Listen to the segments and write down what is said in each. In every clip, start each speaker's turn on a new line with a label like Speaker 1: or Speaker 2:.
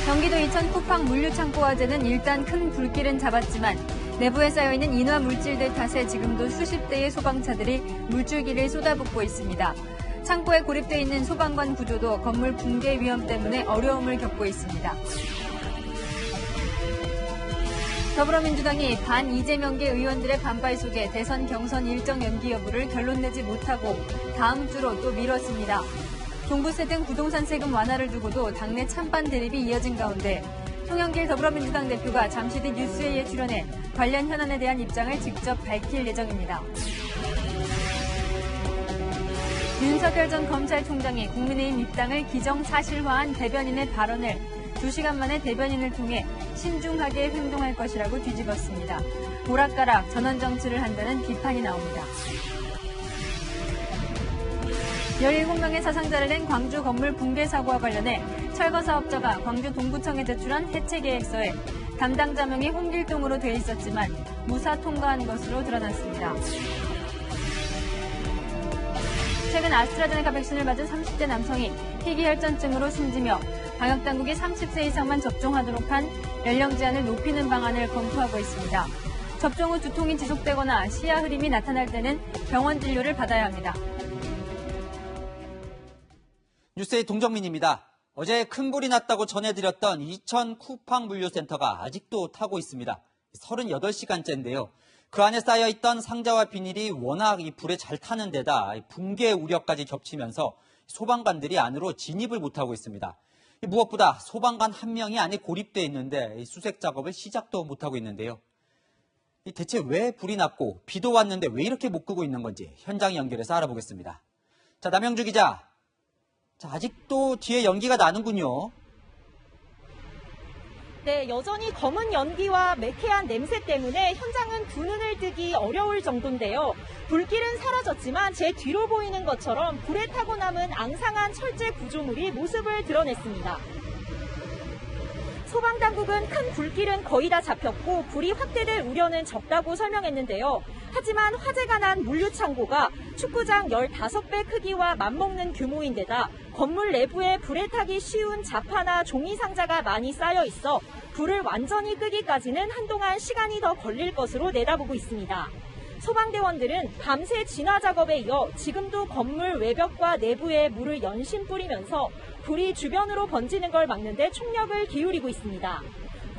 Speaker 1: 경기도 이천 쿠팡 물류창고 화재는 일단 큰 불길은 잡았지만 내부에 쌓여있는 인화 물질들 탓에 지금도 수십 대의 소방차들이 물줄기를 쏟아붓고 있습니다. 창고에 고립돼 있는 소방관 구조도 건물 붕괴 위험 때문에 어려움을 겪고 있습니다. 더불어민주당이 반 이재명계 의원들의 반발 속에 대선 경선 일정 연기 여부를 결론 내지 못하고 다음 주로 또 미뤘습니다. 종부세 등 부동산 세금 완화를 두고도 당내 찬반 대립이 이어진 가운데 송영길 더불어민주당 대표가 잠시 뒤 뉴스웨이에 출연해 관련 현안에 대한 입장을 직접 밝힐 예정입니다. 윤석열 전 검찰총장이 국민의힘 입당을 기정사실화한 대변인의 발언을 2시간 만에 대변인을 통해 신중하게 행동할 것이라고 뒤집었습니다. 오락가락 전원정치를 한다는 비판이 나옵니다. 17명의 사상자를 낸 광주 건물 붕괴 사고와 관련해 철거사업자가 광주 동구청에 제출한 해체 계획서에 담당자 명이 홍길동으로 돼 있었지만 무사 통과한 것으로 드러났습니다. 최근 아스트라제네카 백신을 맞은 30대 남성이 희귀혈전증으로 숨지며 방역당국이 30세 이상만 접종하도록 한 연령 제한을 높이는 방안을 검토하고 있습니다. 접종 후 두통이 지속되거나 시야 흐림이 나타날 때는 병원 진료를 받아야 합니다.
Speaker 2: 뉴스의 동정민입니다. 어제 큰 불이 났다고 전해드렸던 이천 쿠팡 물류센터가 아직도 타고 있습니다. 38시간째인데요. 그 안에 쌓여있던 상자와 비닐이 워낙 이 불에 잘 타는 데다 붕괴 우려까지 겹치면서 소방관들이 안으로 진입을 못하고 있습니다. 무엇보다 소방관 한 명이 안에 고립돼 있는데 수색 작업을 시작도 못하고 있는데요. 대체 왜 불이 났고 비도 왔는데 왜 이렇게 못 끄고 있는 건지 현장 연결해서 알아보겠습니다. 자, 남영주 기자. 자, 아직도 뒤에 연기가 나는군요.
Speaker 3: 네, 여전히 검은 연기와 매캐한 냄새 때문에 현장은 두 눈을 뜨기 어려울 정도인데요. 불길은 사라졌지만 제 뒤로 보이는 것처럼 불에 타고 남은 앙상한 철제 구조물이 모습을 드러냈습니다. 소방당국은 큰 불길은 거의 다 잡혔고 불이 확대될 우려는 적다고 설명했는데요. 하지만 화재가 난 물류창고가 축구장 15배 크기와 맞먹는 규모인데다 건물 내부에 불에 타기 쉬운 자파나 종이 상자가 많이 쌓여 있어 불을 완전히 끄기까지는 한동안 시간이 더 걸릴 것으로 내다보고 있습니다. 소방대원들은 밤새 진화 작업에 이어 지금도 건물 외벽과 내부에 물을 연신 뿌리면서 불이 주변으로 번지는 걸 막는 데 총력을 기울이고 있습니다.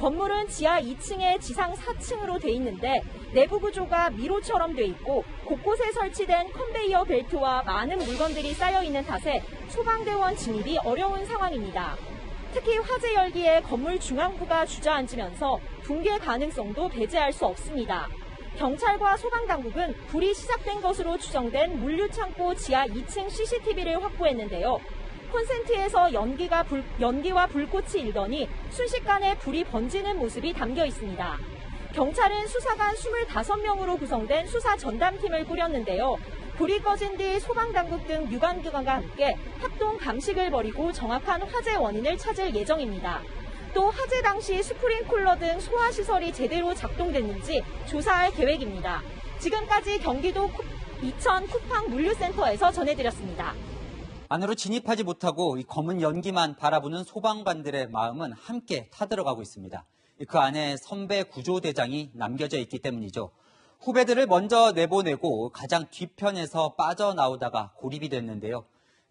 Speaker 3: 건물은 지하 2층에 지상 4층으로 돼 있는데 내부 구조가 미로처럼 돼 있고 곳곳에 설치된 컨베이어 벨트와 많은 물건들이 쌓여 있는 탓에 소방대원 진입이 어려운 상황입니다. 특히 화재 열기에 건물 중앙부가 주저앉으면서 붕괴 가능성도 배제할 수 없습니다. 경찰과 소방당국은 불이 시작된 것으로 추정된 물류창고 지하 2층 CCTV를 확보했는데요. 콘센트에서 연기와 불꽃이 일더니 순식간에 불이 번지는 모습이 담겨 있습니다. 경찰은 수사관 25명으로 구성된 수사 전담팀을 꾸렸는데요. 불이 꺼진 뒤 소방당국 등 유관기관과 함께 합동 감식을 벌이고 정확한 화재 원인을 찾을 예정입니다. 또 화재 당시 스프링쿨러 등 소화시설이 제대로 작동됐는지 조사할 계획입니다. 지금까지 경기도 이천 쿠팡 물류센터에서 전해드렸습니다.
Speaker 2: 안으로 진입하지 못하고 이 검은 연기만 바라보는 소방관들의 마음은 함께 타들어가고 있습니다. 그 안에 선배 구조대장이 남겨져 있기 때문이죠. 후배들을 먼저 내보내고 가장 뒤편에서 빠져나오다가 고립이 됐는데요.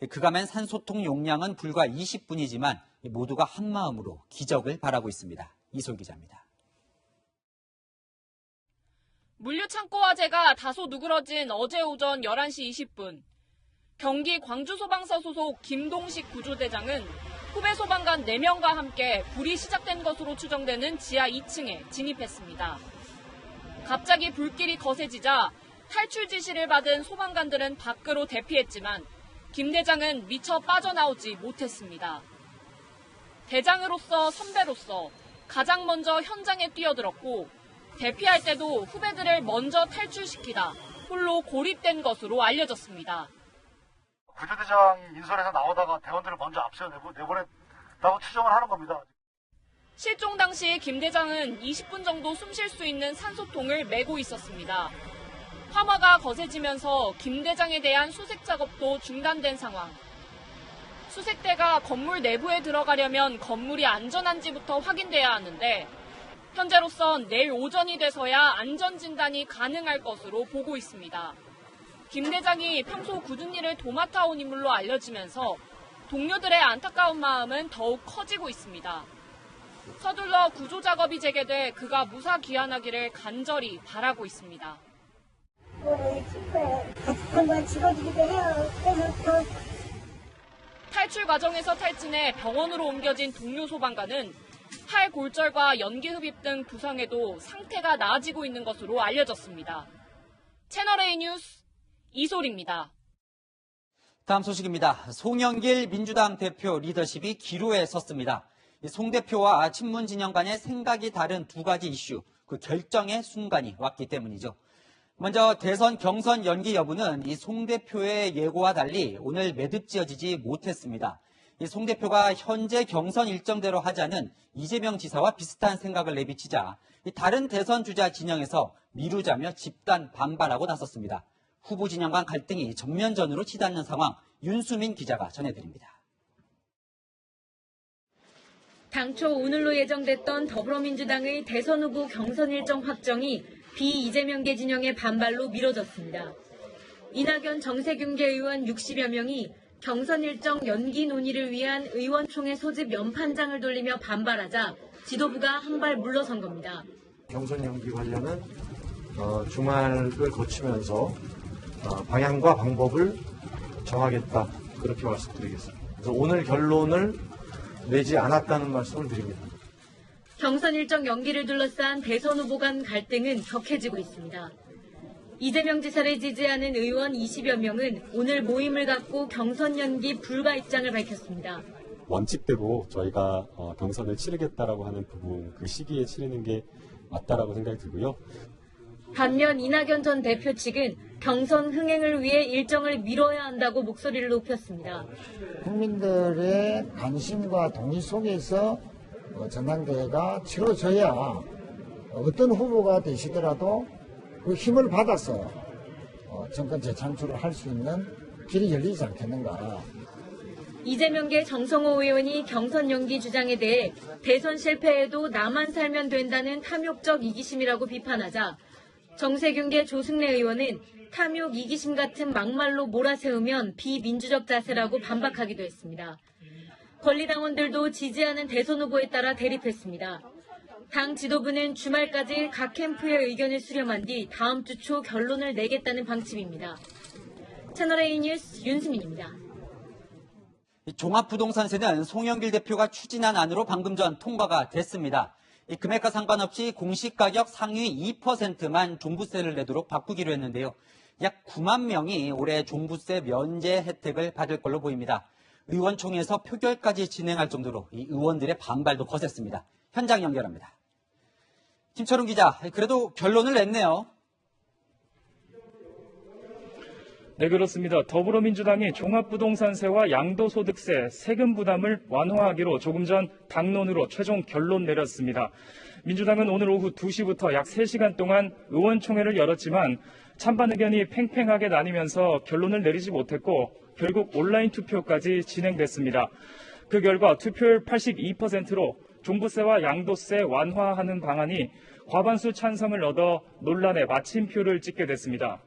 Speaker 2: 그가맨 산소통 용량은 불과 20분이지만 모두가 한마음으로 기적을 바라고 있습니다. 이솔 기자입니다.
Speaker 4: 물류창고 화재가 다소 누그러진 어제 오전 11시 20분. 경기 광주소방서 소속 김동식 구조대장은 후배 소방관 4명과 함께 불이 시작된 것으로 추정되는 지하 2층에 진입했습니다. 갑자기 불길이 거세지자 탈출 지시를 받은 소방관들은 밖으로 대피했지만 김 대장은 미처 빠져나오지 못했습니다. 대장으로서 선배로서 가장 먼저 현장에 뛰어들었고 대피할 때도 후배들을 먼저 탈출시키다 홀로 고립된 것으로 알려졌습니다.
Speaker 5: 구조대장이 인솔에서 나오다가 대원들을 먼저 앞서 내보냈다고 추정을 하는 겁니다.
Speaker 4: 실종 당시 김 대장은 20분 정도 숨 쉴 수 있는 산소통을 메고 있었습니다. 화마가 거세지면서 김 대장에 대한 수색 작업도 중단된 상황. 수색대가 건물 내부에 들어가려면 건물이 안전한지부터 확인돼야 하는데 현재로선 내일 오전이 돼서야 안전진단이 가능할 것으로 보고 있습니다. 김 대장이 평소 굳은 일을 도맡아 온 인물로 알려지면서 동료들의 안타까운 마음은 더욱 커지고 있습니다. 서둘러 구조 작업이 재개돼 그가 무사 귀환하기를 간절히 바라고 있습니다.
Speaker 6: 한번 찍어주기도 해요. 그래서 더
Speaker 4: 탈출 과정에서 탈진해 병원으로 옮겨진 동료 소방관은 팔 골절과 연기 흡입 등 부상에도 상태가 나아지고 있는 것으로 알려졌습니다. 채널A 뉴스 이솔입니다.
Speaker 2: 다음 소식입니다. 송영길 민주당 대표 리더십이 기로에 섰습니다. 송 대표와 친문 진영 간의 생각이 다른 두 가지 이슈, 그 결정의 순간이 왔기 때문이죠. 먼저 대선 경선 연기 여부는 이 송 대표의 예고와 달리 오늘 매듭지어지지 못했습니다. 이 송 대표가 현재 경선 일정대로 하자는 이재명 지사와 비슷한 생각을 내비치자 다른 대선 주자 진영에서 미루자며 집단 반발하고 나섰습니다. 후보 진영 간 갈등이 전면전으로 치닫는 상황, 윤수민 기자가 전해드립니다.
Speaker 1: 당초 오늘로 예정됐던 더불어민주당의 대선 후보 경선 일정 확정이 비이재명계 진영의 반발로 미뤄졌습니다. 이낙연 정세균계 의원 60여 명이 경선 일정 연기 논의를 위한 의원총회 소집 연판장을 돌리며 반발하자 지도부가 한 발 물러선 겁니다.
Speaker 7: 경선 연기 관련은 주말을 거치면서 방향과 방법을 정하겠다, 그렇게 말씀드리겠습니다. 그래서 오늘 결론을 내지 않았다는 말씀을 드립니다.
Speaker 1: 경선 일정 연기를 둘러싼 대선 후보 간 갈등은 격해지고 있습니다. 이재명 지사를 지지하는 의원 20여 명은 오늘 모임을 갖고 경선 연기 불가 입장을 밝혔습니다.
Speaker 8: 원칙대로 저희가 경선을 치르겠다라고 하는 부분, 그 시기에 치르는 게 맞다라고 생각이 들고요.
Speaker 1: 반면 이낙연 전 대표 측은 경선 흥행을 위해 일정을 미뤄야 한다고 목소리를 높였습니다.
Speaker 6: 국민들의 관심과 동의 속에서 전당대회가 치러져야 어떤 후보가 되시더라도 그 힘을 받아서 정권 재창출을 할 수 있는 길이 열리지 않겠는가.
Speaker 1: 이재명계 정성호 의원이 경선 연기 주장에 대해 대선 실패에도 나만 살면 된다는 탐욕적 이기심이라고 비판하자 정세균계 조승래 의원은 탐욕 이기심 같은 막말로 몰아세우면 비민주적 자세라고 반박하기도 했습니다. 권리당원들도 지지하는 대선 후보에 따라 대립했습니다. 당 지도부는 주말까지 각 캠프의 의견을 수렴한 뒤 다음 주 초 결론을 내겠다는 방침입니다. 채널A 뉴스 윤수민입니다.
Speaker 2: 종합부동산세는 송영길 대표가 추진한 안으로 방금 전 통과가 됐습니다. 이 금액과 상관없이 공시가격 상위 2%만 종부세를 내도록 바꾸기로 했는데요. 약 9만 명이 올해 종부세 면제 혜택을 받을 걸로 보입니다. 의원총회에서 표결까지 진행할 정도로 이 의원들의 반발도 거셌습니다. 현장 연결합니다. 김철웅 기자, 그래도 결론을 냈네요.
Speaker 9: 네, 그렇습니다. 더불어민주당이 종합부동산세와 양도소득세 세금 부담을 완화하기로 조금 전 당론으로 최종 결론 내렸습니다. 민주당은 오늘 오후 2시부터 약 3시간 동안 의원총회를 열었지만 찬반 의견이 팽팽하게 나뉘면서 결론을 내리지 못했고 결국 온라인 투표까지 진행됐습니다. 그 결과 투표율 82%로 종부세와 양도세 완화하는 방안이 과반수 찬성을 얻어 논란의 마침표를 찍게 됐습니다.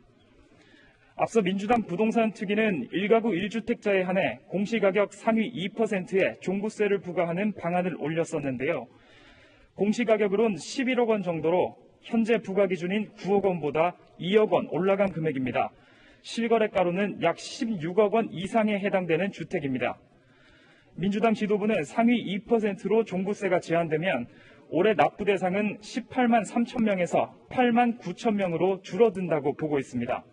Speaker 9: 앞서 민주당 부동산 특위는 1가구 1주택자에 한해 공시가격 상위 2%에 종부세를 부과하는 방안을 올렸었는데요. 공시가격으로는 11억 원 정도로 현재 부과 기준인 9억 원보다 2억 원 올라간 금액입니다. 실거래가로는 약 16억 원 이상에 해당되는 주택입니다. 민주당 지도부는 상위 2%로 종부세가 제한되면 올해 납부 대상은 18만 3천 명에서 8만 9천 명으로 줄어든다고 보고 있습니다.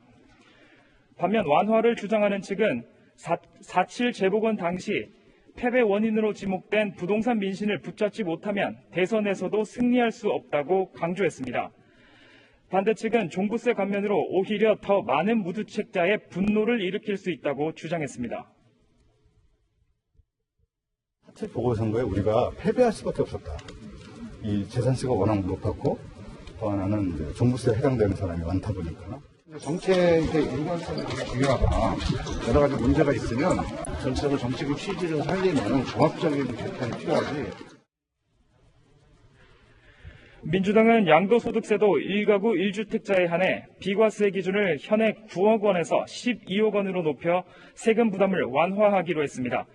Speaker 9: 반면 완화를 주장하는 측은 4.7 재보궐 당시 패배 원인으로 지목된 부동산 민심을 붙잡지 못하면 대선에서도 승리할 수 없다고 강조했습니다. 반대 측은 종부세 감면으로 오히려 더 많은 무주택자의 분노를 일으킬 수 있다고 주장했습니다.
Speaker 10: 보궐선거에 우리가 패배할 수밖에 없었다. 이 재산세가 워낙 높았고 또 하나는 종부세에 해당되는 사람이 많다 보니까 정책의 일관성이 되게 중요하다. 여러 가지 문제가 있으면 전체적으로 정책의 취지를 살리는 종합적인 개편이 필요하지.
Speaker 9: 민주당은 양도소득세도 1가구 1주택자에 한해 비과세 기준을 현행 9억 원에서 12억 원으로 높여 세금 부담을 완화하기로 했습니다.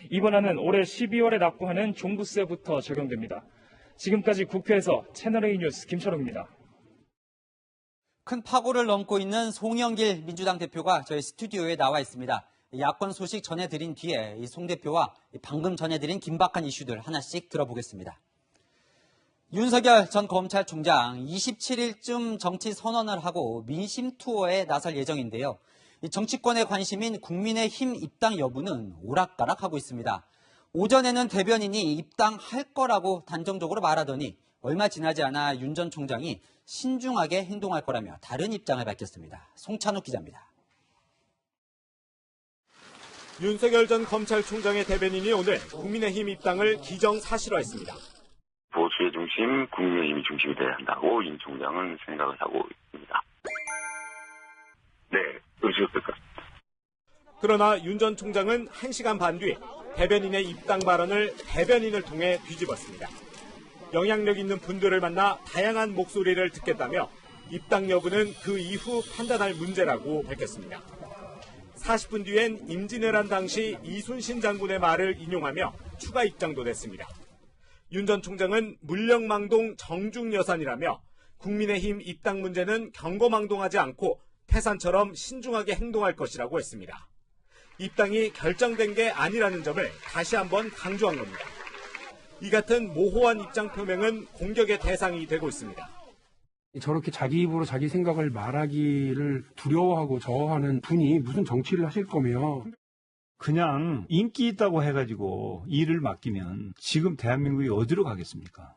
Speaker 9: 이번 안은 올해 12월에 납부하는 종부세부터 적용됩니다. 지금까지 국회에서 채널A 뉴스 김철웅입니다.
Speaker 2: 큰 파고를 넘고 있는 송영길 민주당 대표가 저희 스튜디오에 나와 있습니다. 야권 소식 전해드린 뒤에 이 송 대표와 방금 전해드린 긴박한 이슈들 하나씩 들어보겠습니다. 윤석열 전 검찰총장 27일쯤 정치 선언을 하고 민심 투어에 나설 예정인데요. 정치권의 관심인 국민의힘 입당 여부는 오락가락하고 있습니다. 오전에는 대변인이 입당할 거라고 단정적으로 말하더니 얼마 지나지 않아 윤 전 총장이 신중하게 행동할 거라며 다른 입장을 밝혔습니다. 송찬욱 기자입니다.
Speaker 11: 윤석열 전 검찰총장의 대변인이 오늘 국민의힘 입당을 기정사실화했습니다.
Speaker 12: 보수의 중심, 국민의힘이 중심이 돼야 한다고 윤 총장은 생각을 하고 있습니다. 네, 그러셨을 것 같습니다.
Speaker 11: 그러나 윤 전 총장은 1시간 반 뒤 대변인의 입당 발언을 대변인을 통해 뒤집었습니다. 영향력 있는 분들을 만나 다양한 목소리를 듣겠다며 입당 여부는 그 이후 판단할 문제라고 밝혔습니다. 40분 뒤엔 임진왜란 당시 이순신 장군의 말을 인용하며 추가 입장도 냈습니다. 윤 전 총장은 물령망동 정중여산이라며 국민의힘 입당 문제는 경거망동하지 않고 태산처럼 신중하게 행동할 것이라고 했습니다. 입당이 결정된 게 아니라는 점을 다시 한번 강조한 겁니다. 이 같은 모호한 입장 표명은 공격의 대상이 되고 있습니다.
Speaker 13: 저렇게 자기 입으로 자기 생각을 말하기를 두려워하고 저하는 분이 무슨 정치를 하실 거며
Speaker 14: 그냥 인기 있다고 해가지고 일을 맡기면 지금 대한민국이 어디로 가겠습니까?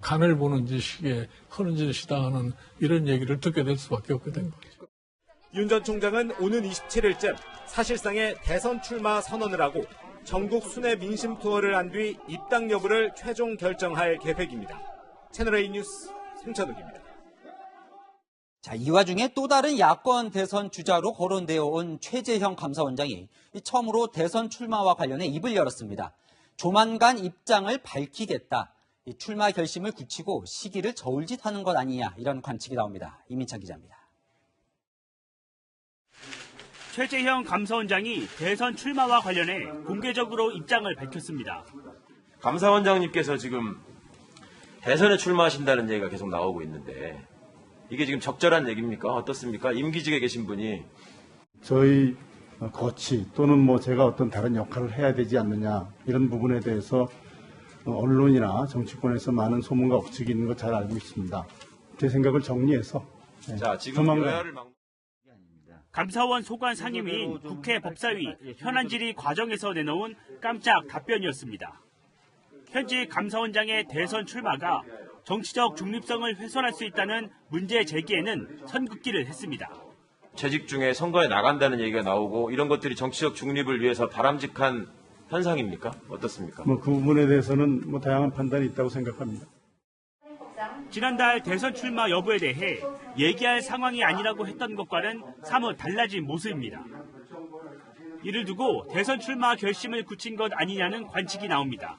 Speaker 15: 간을 보는 짓이게 하는 짓이다 하는 이런 얘기를 듣게 될 수밖에 없게 된 거죠.
Speaker 11: 윤 전 총장은 오는 27일쯤 사실상의 대선 출마 선언을 하고 전국 순회 민심 투어를 한 뒤 입당 여부를 최종 결정할 계획입니다. 채널A 뉴스 송찬욱입니다.
Speaker 2: 자, 이 와중에 또 다른 야권 대선 주자로 거론되어 온 최재형 감사원장이 처음으로 대선 출마와 관련해 입을 열었습니다. 조만간 입장을 밝히겠다. 출마 결심을 굳히고 시기를 저울짓하는 것 아니냐, 이런 관측이 나옵니다. 이민찬 기자입니다.
Speaker 16: 최재형 감사원장이 대선 출마와 관련해 공개적으로 입장을 밝혔습니다.
Speaker 17: 감사원장님께서 지금 대선에 출마하신다는 얘기가 계속 나오고 있는데 이게 지금 적절한 얘기입니까? 어떻습니까? 임기직에 계신 분이.
Speaker 10: 저희 거치 또는 뭐 제가 어떤 다른 역할을 해야 되지 않느냐 이런 부분에 대해서 언론이나 정치권에서 많은 소문과 억측이 있는 거 잘 알고 있습니다. 제 생각을 정리해서
Speaker 17: 자, 지금 여야를
Speaker 16: 감사원 소관 상임위인 국회 법사위 현안 질의 과정에서 내놓은 깜짝 답변이었습니다. 현직 감사원장의 대선 출마가 정치적 중립성을 훼손할 수 있다는 문제 제기에는 선긋기를 했습니다.
Speaker 17: 재직 중에 선거에 나간다는 얘기가 나오고 이런 것들이 정치적 중립을 위해서 바람직한 현상입니까? 어떻습니까?
Speaker 10: 그 부분에 대해서는 다양한 판단이 있다고 생각합니다.
Speaker 16: 지난달 대선 출마 여부에 대해 얘기할 상황이 아니라고 했던 것과는 사뭇 달라진 모습입니다. 이를 두고 대선 출마 결심을 굳힌 것 아니냐는 관측이 나옵니다.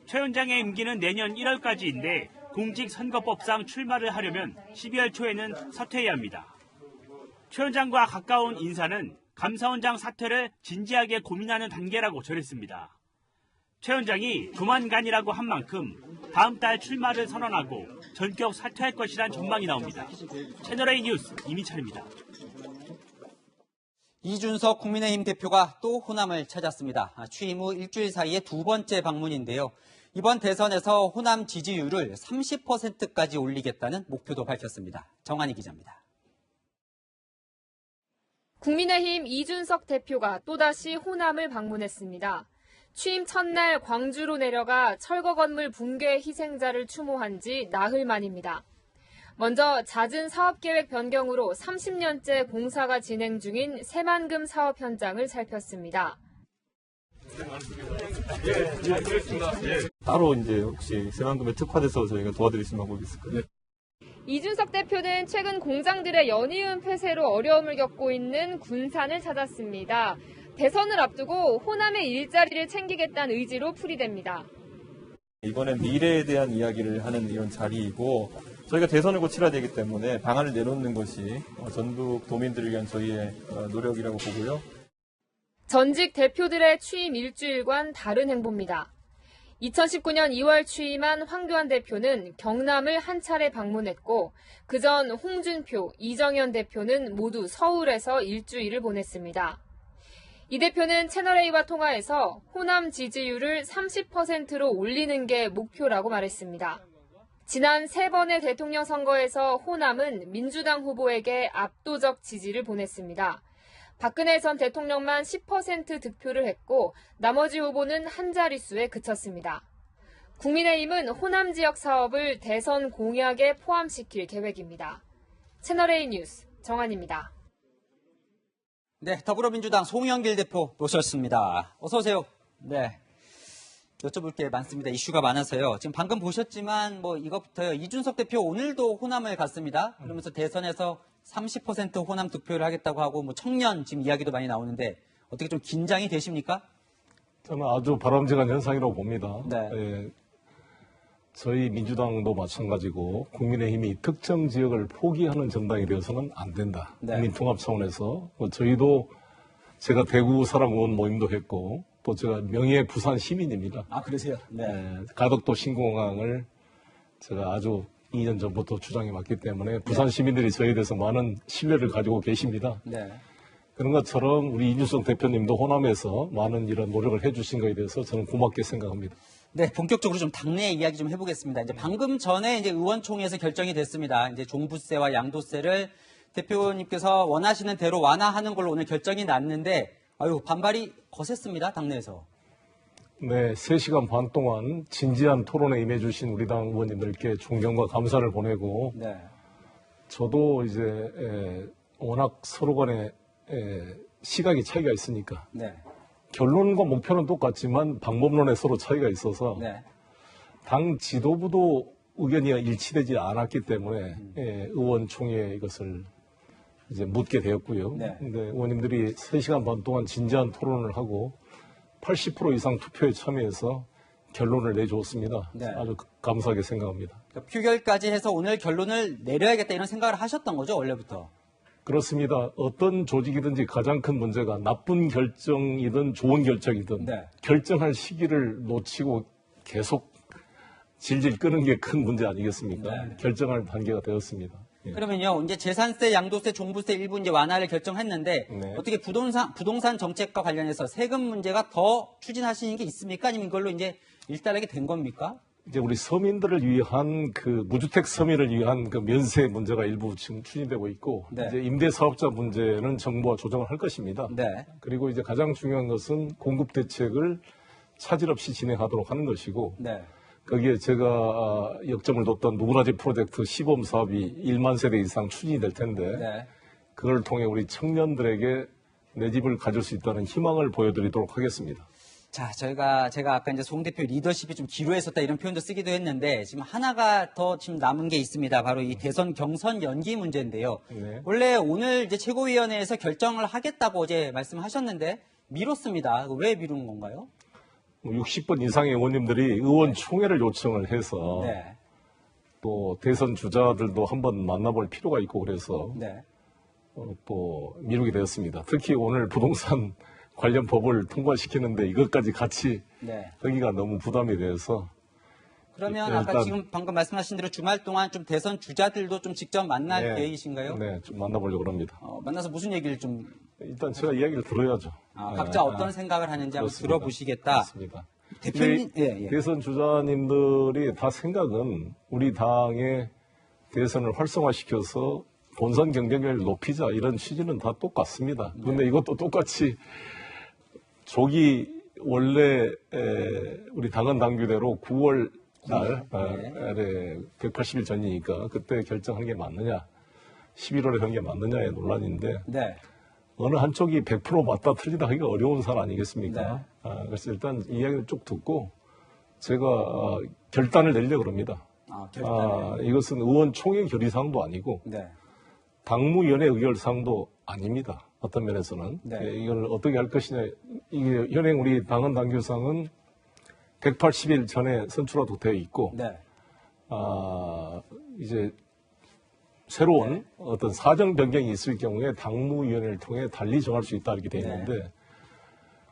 Speaker 16: 최 원장의 임기는 내년 1월까지인데 공직선거법상 출마를 하려면 12월 초에는 사퇴해야 합니다. 최 원장과 가까운 인사는 감사원장 사퇴를 진지하게 고민하는 단계라고 전했습니다. 최 원장이 조만간이라고 한 만큼 다음 달 출마를 선언하고 전격 사퇴할 것이란 전망이 나옵니다. 채널A 뉴스 이민철입니다.
Speaker 2: 이준석 국민의힘 대표가 또 호남을 찾았습니다. 취임 후 일주일 사이에 두 번째 방문인데요. 이번 대선에서 호남 지지율을 30%까지 올리겠다는 목표도 밝혔습니다. 정한희 기자입니다.
Speaker 18: 국민의힘 이준석 대표가 또다시 호남을 방문했습니다. 취임 첫날 광주로 내려가 철거 건물 붕괴 희생자를 추모한 지 나흘 만입니다. 먼저 잦은 사업계획 변경으로 30년째 공사가 진행 중인 새만금 사업 현장을 살폈습니다.
Speaker 8: 따로 이제 혹시 새만금에 특화돼서 저희가 도와드릴 수 있는 방법이 있을까요?
Speaker 18: 이준석 대표는 최근 공장들의 연이은 폐쇄로 어려움을 겪고 있는 군산을 찾았습니다. 대선을 앞두고 호남의 일자리를 챙기겠다는 의지로 풀이됩니다.
Speaker 19: 이번엔 미래에 대한 이야기를 하는 이런 자리이고 저희가 대선을 거쳐야 되기 때문에 방안을 내놓는 것이 전북 도민들을 위한 저희의 노력이라고 보고요.
Speaker 18: 전직 대표들의 취임 일주일과는 다른 행보입니다. 2019년 2월 취임한 황교안 대표는 경남을 한 차례 방문했고 그전 홍준표, 이정현 대표는 모두 서울에서 일주일을 보냈습니다. 이 대표는 채널A와 통화에서 호남 지지율을 30%로 올리는 게 목표라고 말했습니다. 지난 3번의 대통령 선거에서 호남은 민주당 후보에게 압도적 지지를 보냈습니다. 박근혜 전 대통령만 10% 득표를 했고 나머지 후보는 한 자릿수에 그쳤습니다. 국민의힘은 호남 지역 사업을 대선 공약에 포함시킬 계획입니다. 채널A 뉴스 정한입니다.
Speaker 2: 네, 더불어민주당 송영길 대표 모셨습니다. 어서 오세요. 네, 여쭤볼 게 많습니다. 이슈가 많아서요. 지금 방금 보셨지만 이것부터요. 이준석 대표 오늘도 호남을 갔습니다. 그러면서 대선에서 30% 호남 득표를 하겠다고 하고 청년 지금 이야기도 많이 나오는데 어떻게 좀 긴장이 되십니까?
Speaker 7: 저는 아주 바람직한 현상이라고 봅니다.
Speaker 2: 네.
Speaker 7: 예, 저희 민주당도 마찬가지고 국민의힘이 특정 지역을 포기하는 정당이 되어서는 안 된다.
Speaker 2: 네.
Speaker 7: 국민 통합 차원에서 저희도 제가 대구 사람 의원 모임도 했고 또 제가 명예 부산 시민입니다.
Speaker 2: 아, 그러세요? 네.
Speaker 7: 예, 가덕도 신공항을 제가 아주 2년 전부터 주장해 왔기 때문에 부산 시민들이 저희에 대해서 많은 신뢰를 가지고 계십니다.
Speaker 2: 네.
Speaker 7: 그런 것처럼 우리 이준석 대표님도 호남에서 많은 이런 노력을 해주신 것에 대해서 저는 고맙게 생각합니다.
Speaker 2: 네, 본격적으로 좀 당내 이야기 좀 해보겠습니다. 이제 방금 전에 이제 의원총회에서 결정이 됐습니다. 이제 종부세와 양도세를 대표님께서 원하시는 대로 완화하는 걸로 오늘 결정이 났는데, 반발이 거셌습니다, 당내에서.
Speaker 7: 네, 3시간 반 동안 진지한 토론에 임해주신 우리 당 의원님들께 존경과 감사를 보내고,
Speaker 2: 네.
Speaker 7: 저도 이제 워낙 서로 간에 시각이 차이가 있으니까.
Speaker 2: 네.
Speaker 7: 결론과 목표는 똑같지만 방법론에 서로 차이가 있어서
Speaker 2: 네.
Speaker 7: 당 지도부도 의견이 일치되지 않았기 때문에 의원총회에 이것을 이제 묻게 되었고요.
Speaker 2: 네.
Speaker 7: 근데 의원님들이 3시간 반 동안 진지한 토론을 하고 80% 이상 투표에 참여해서 결론을 내주었습니다.
Speaker 2: 네.
Speaker 7: 아주 감사하게 생각합니다.
Speaker 2: 그러니까 표결까지 해서 오늘 결론을 내려야겠다 이런 생각을 하셨던 거죠, 원래부터?
Speaker 7: 그렇습니다. 어떤 조직이든지 가장 큰 문제가 나쁜 결정이든 좋은 결정이든
Speaker 2: 네.
Speaker 7: 결정할 시기를 놓치고 계속 질질 끄는 게 큰 문제 아니겠습니까?
Speaker 2: 네.
Speaker 7: 결정할 단계가 되었습니다. 예.
Speaker 2: 그러면요, 이제 재산세, 양도세, 종부세 일부 이제 완화를 결정했는데
Speaker 7: 네.
Speaker 2: 어떻게 부동산 정책과 관련해서 세금 문제가 더 추진하시는 게 있습니까? 아니면 이걸로 이제 일단하게 된 겁니까?
Speaker 7: 이제 우리 서민들을 위한 그 무주택 서민을 위한 그 면세 문제가 일부 지금 추진되고 있고
Speaker 2: 네.
Speaker 7: 이제 임대 사업자 문제는 정부가 조정을 할 것입니다.
Speaker 2: 네.
Speaker 7: 그리고 이제 가장 중요한 것은 공급 대책을 차질 없이 진행하도록 하는 것이고
Speaker 2: 네.
Speaker 7: 거기에 제가 역점을 뒀던 누구나 집 프로젝트 시범 사업이 1만 세대 이상 추진이 될 텐데
Speaker 2: 네.
Speaker 7: 그걸 통해 우리 청년들에게 내 집을 가질 수 있다는 희망을 보여드리도록 하겠습니다.
Speaker 2: 자, 제가 아까 이제 송 대표 리더십이 좀 기로했었다 이런 표현도 쓰기도 했는데 지금 하나가 더 지금 남은 게 있습니다. 바로 이 대선 경선 연기 문제인데요.
Speaker 7: 네.
Speaker 2: 원래 오늘 이제 최고위원회에서 결정을 하겠다고 어제 말씀하셨는데 미뤘습니다. 왜 미룬 건가요?
Speaker 7: 60번 이상의 의원님들이 의원총회를 요청을 해서
Speaker 2: 네.
Speaker 7: 또 대선 주자들도 한번 만나볼 필요가 있고 그래서
Speaker 2: 네.
Speaker 7: 또 미루게 되었습니다. 특히 오늘 부동산 관련 법을 통과시키는데 이것까지 같이
Speaker 2: 네.
Speaker 7: 하기가 너무 부담이 돼서
Speaker 2: 그러면 아까 지금 방금 말씀하신 대로 주말 동안 좀 대선 주자들도 좀 직접 만날 계획이신가요?
Speaker 7: 네, 좀 만나보려고 합니다.
Speaker 2: 만나서 무슨 얘기를 좀
Speaker 7: 일단 제가 이야기를 들어야죠.
Speaker 2: 각자 어떤 생각을 하는지 한번
Speaker 7: 그렇습니다.
Speaker 2: 들어보시겠다.
Speaker 7: 그렇습니다.
Speaker 2: 대표님,
Speaker 7: 대선 주자님들이 다 생각은 우리 당의 대선을 활성화시켜서 본선 경쟁력을 높이자 이런 취지는 다 똑같습니다. 그런데 이것도 똑같이 조기 원래 우리 당헌 당규대로 9월 날 180일 전이니까 그때 결정한 게 맞느냐 11월에 한 게 맞느냐의 논란인데
Speaker 2: 네.
Speaker 7: 어느 한쪽이 100% 맞다 틀리다 하기가 어려운 사안 아니겠습니까?
Speaker 2: 네.
Speaker 7: 그래서 일단 이야기를 쭉 듣고 제가 결단을 내려고 합니다. 이것은 의원총회 결의사항도 아니고
Speaker 2: 네.
Speaker 7: 당무위원회 의결사항도 아닙니다. 어떤 면에서는.
Speaker 2: 네.
Speaker 7: 이걸 어떻게 할 것이냐. 이게 현행 우리 당헌 당규상은 180일 전에 선출하도록 되어 있고,
Speaker 2: 네.
Speaker 7: 이제 새로운 어떤 사정 변경이 있을 경우에 당무위원회를 통해 달리 정할 수 있다 이렇게 되어 있는데,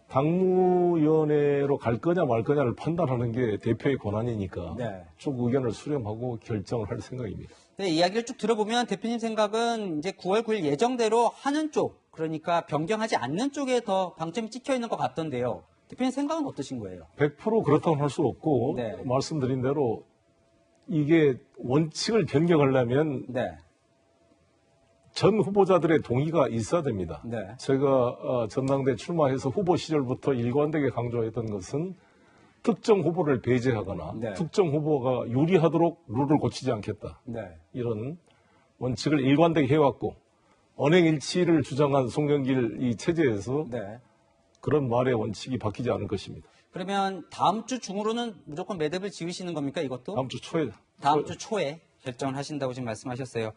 Speaker 7: 당무위원회로 갈 거냐 말 거냐를 판단하는 게 대표의 권한이니까 쭉 의견을 수렴하고 결정을 할 생각입니다.
Speaker 2: 네, 이야기를 쭉 들어보면 대표님 생각은 이제 9월 9일 예정대로 하는 쪽, 그러니까 변경하지 않는 쪽에 더 방점이 찍혀 있는 것 같던데요. 대표님 생각은 어떠신 거예요?
Speaker 7: 100% 그렇다고는 할 수 없고 말씀드린 대로 이게 원칙을 변경하려면 전 후보자들의 동의가 있어야 됩니다. 제가 전당대 출마해서 후보 시절부터 일관되게 강조했던 것은 특정 후보를 배제하거나 특정 후보가 유리하도록 룰을 고치지 않겠다. 이런 원칙을 일관되게 해왔고 언행일치를 주장한 송영길 이 체제에서 그런 말의 원칙이 바뀌지 않을 것입니다.
Speaker 2: 그러면 다음 주 중으로는 무조건 매듭을 지으시는 겁니까, 이것도?
Speaker 7: 다음 주 초에.
Speaker 2: 다음 주 초에 결정을 하신다고 지금 말씀하셨어요.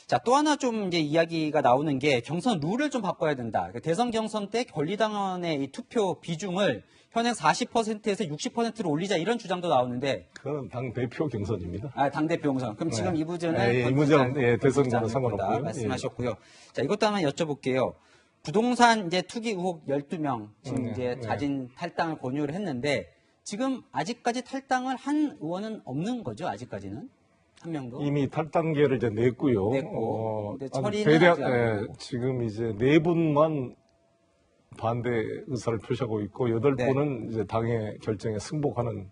Speaker 2: 자, 또 하나 좀 이제 이야기가 나오는 게 경선 룰을 좀 바꿔야 된다. 그러니까 대선 경선 때 권리당원의 이 투표 비중을 현행 40%에서 60%로 올리자 이런 주장도 나오는데.
Speaker 7: 그건 당 대표 경선입니다.
Speaker 2: 당대표 경선. 그럼 지금 이 부분은
Speaker 7: 이 문제는 대선과는 상관없고요.
Speaker 2: 말씀하셨고요. 자, 이것도 한번 여쭤볼게요. 부동산 이제 투기 의혹 12명 지금 이제 자진 탈당을 권유를 했는데 지금 아직까지 탈당을 한 의원은 없는 거죠? 아직까지는 한 명도?
Speaker 7: 이미 탈당계를 이제 냈고요.
Speaker 2: 근데 처리는 하지 않고.
Speaker 7: 지금 이제 4분만 반대 의사를 표시하고 있고 8분은 이제 당의 결정에 승복하는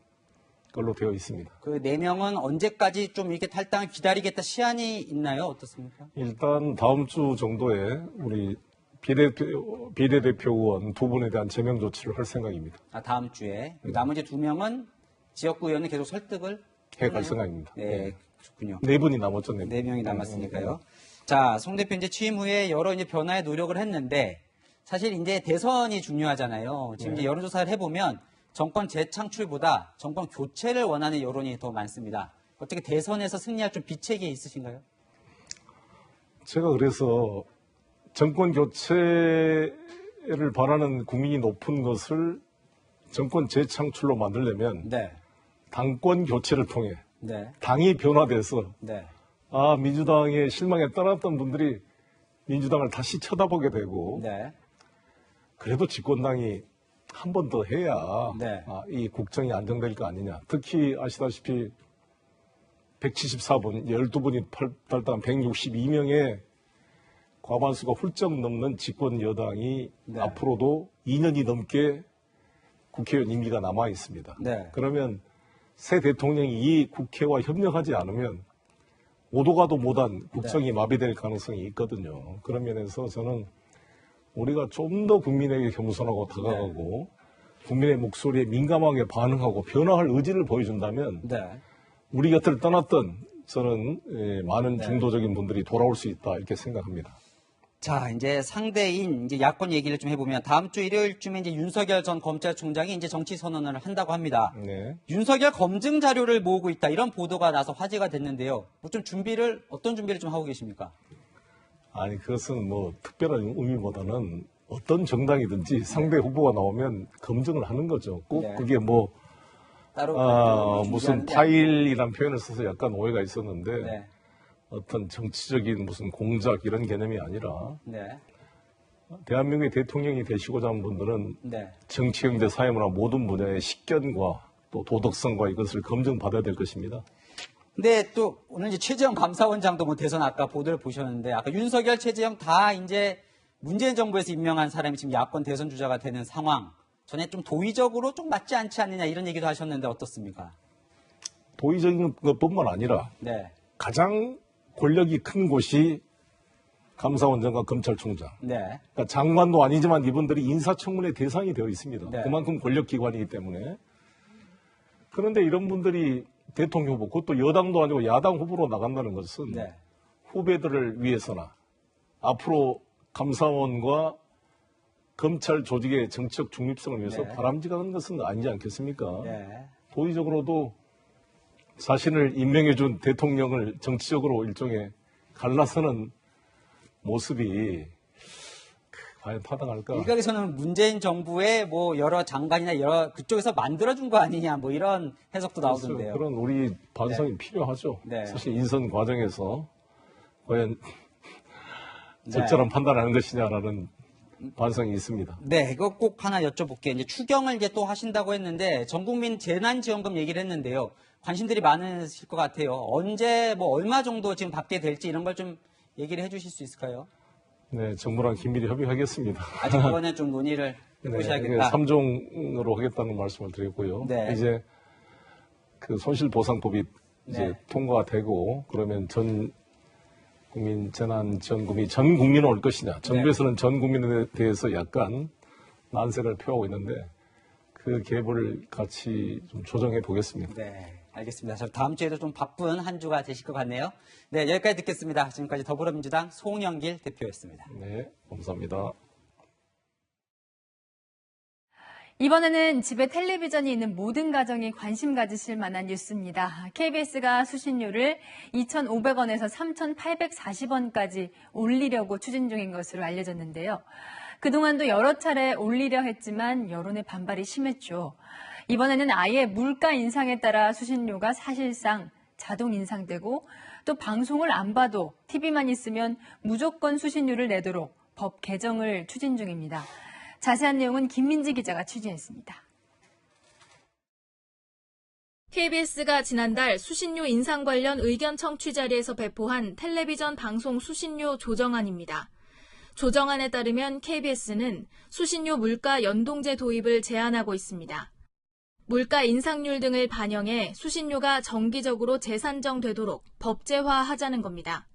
Speaker 7: 걸로 되어 있습니다.
Speaker 2: 그 4명은 언제까지 좀 이렇게 탈당을 기다리겠다 시한이 있나요? 어떻습니까?
Speaker 7: 일단 다음 주 정도에 우리 비례대표 의원 2분에 대한 제명 조치를 할 생각입니다.
Speaker 2: 다음 주에. 나머지 2명은 지역구 의원은 계속 설득을
Speaker 7: 해갈 생각입니다.
Speaker 2: 네, 그렇군요.
Speaker 7: 4분이 남았죠.
Speaker 2: 4명이 남았으니까요. 자, 송 대표 이제 취임 후에 여러 이제 변화에 노력을 했는데 사실 이제 대선이 중요하잖아요. 지금 이제 여론조사를 해보면 정권 재창출보다 정권 교체를 원하는 여론이 더 많습니다. 어떻게 대선에서 승리할 좀 비책이 있으신가요?
Speaker 7: 제가 그래서 정권 교체를 바라는 국민이 높은 것을 정권 재창출로 만들려면 당권 교체를 통해 당이 변화돼서 민주당의 실망에 떠났던 분들이 민주당을 다시 쳐다보게 되고 그래도 집권당이 한 번 더 해야 이 국정이 안정될 거 아니냐. 특히 아시다시피 174분, 12분이 탈당 162명의 과반수가 훌쩍 넘는 집권 여당이 앞으로도 2년이 넘게 국회의원 임기가 남아 있습니다. 그러면 새 대통령이 이 국회와 협력하지 않으면 오도 가도 못한 국정이 마비될 가능성이 있거든요. 그런 면에서 저는 우리가 좀 더 국민에게 겸손하고 다가가고 국민의 목소리에 민감하게 반응하고 변화할 의지를 보여준다면 우리 곁을 떠났던 저는 많은 중도적인 분들이 돌아올 수 있다 이렇게 생각합니다.
Speaker 2: 자, 이제 상대인 이제 야권 얘기를 좀 해보면 다음 주 일요일쯤에 이제 윤석열 전 검찰총장이 이제 정치 선언을 한다고 합니다. 윤석열 검증 자료를 모으고 있다 이런 보도가 나서 화제가 됐는데요. 뭐 좀 어떤 준비를 좀 하고 계십니까?
Speaker 7: 아니 그것은 뭐 특별한 의미보다는 어떤 정당이든지 상대 후보가 나오면 검증을 하는 거죠. 꼭 그게 뭐 무슨 파일이란 표현을 써서 약간 오해가 있었는데 어떤 정치적인 무슨 공작 이런 개념이 아니라 대한민국의 대통령이 되시고자 하는 분들은 정치, 경제, 사회문화 모든 분야의 식견과 또 도덕성과 이것을 검증받아야 될 것입니다.
Speaker 2: 근데 또 오늘 이제 최재형 감사원장도 뭐 대선 아까 보도를 보셨는데 아까 윤석열, 최재형 다 이제 문재인 정부에서 임명한 사람이 지금 야권 대선 주자가 되는 상황. 전에 좀 도의적으로 좀 맞지 않지 않느냐 이런 얘기도 하셨는데 어떻습니까?
Speaker 7: 도의적인 것뿐만 아니라 가장 권력이 큰 곳이 감사원장과 검찰총장. 그러니까 장관도 아니지만 이분들이 인사청문회 대상이 되어 있습니다. 그만큼 권력기관이기 때문에. 그런데 이런 분들이 대통령 후보, 그것도 여당도 아니고 야당 후보로 나간다는 것은 후배들을 위해서나 앞으로 감사원과 검찰 조직의 정치적 중립성을 위해서 바람직한 것은 아니지 않겠습니까? 도의적으로도 자신을 임명해준 대통령을 정치적으로 일종의 갈라서는 모습이 과연 타당할까?
Speaker 2: 일각에서는 문재인 정부의 뭐 여러 장관이나 여러 그쪽에서 만들어준 거 아니냐 뭐 이런 해석도 나오던데요.
Speaker 7: 그런 우리 반성이 필요하죠.
Speaker 2: 네.
Speaker 7: 사실 인선 과정에서 과연
Speaker 2: 네.
Speaker 7: 적절한 판단을 하는 것이냐라는 반성이 있습니다.
Speaker 2: 네, 이거 꼭 하나 여쭤볼게요. 이제 추경을 이제 또 하신다고 했는데 전국민 재난지원금 얘기를 했는데요. 관심들이 많으실 것 같아요. 언제 뭐 얼마 정도 지금 받게 될지 이런 걸 좀 얘기를 해주실 수 있을까요?
Speaker 7: 네, 정부랑 긴밀히 협의하겠습니다.
Speaker 2: 아직 그거는 좀 논의를 해보셔야겠다.
Speaker 7: 3종으로 하겠다는 말씀을 드렸고요.
Speaker 2: 네.
Speaker 7: 이제 그 손실보상법이 이제 통과가 되고 그러면 전 국민 재난지원금이 전 국민은 올 것이냐. 정부에서는 전 국민에 대해서 약간 난색을 표하고 있는데 그 갭을 같이 좀 조정해 보겠습니다.
Speaker 2: 네, 알겠습니다. 저 다음 주에도 좀 바쁜 한 주가 되실 것 같네요. 네, 여기까지 듣겠습니다. 지금까지 더불어민주당 송영길 대표였습니다.
Speaker 7: 네, 감사합니다.
Speaker 1: 이번에는 집에 텔레비전이 있는 모든 가정이 관심 가지실 만한 뉴스입니다. KBS가 수신료를 2,500원에서 3,840원까지 올리려고 추진 중인 것으로 알려졌는데요. 그동안도 여러 차례 올리려 했지만 여론의 반발이 심했죠. 이번에는 아예 물가 인상에 따라 수신료가 사실상 자동 인상되고 또 방송을 안 봐도 TV만 있으면 무조건 수신료를 내도록 법 개정을 추진 중입니다. 자세한 내용은 김민지 기자가 취재했습니다.
Speaker 20: KBS가 지난달 수신료 인상 관련 의견 청취 자리에서 배포한 텔레비전 방송 수신료 조정안입니다. 조정안에 따르면 KBS는 수신료 물가 연동제 도입을 제안하고 있습니다. 물가 인상률 등을 반영해 수신료가 정기적으로 재산정되도록 법제화하자는 겁니다.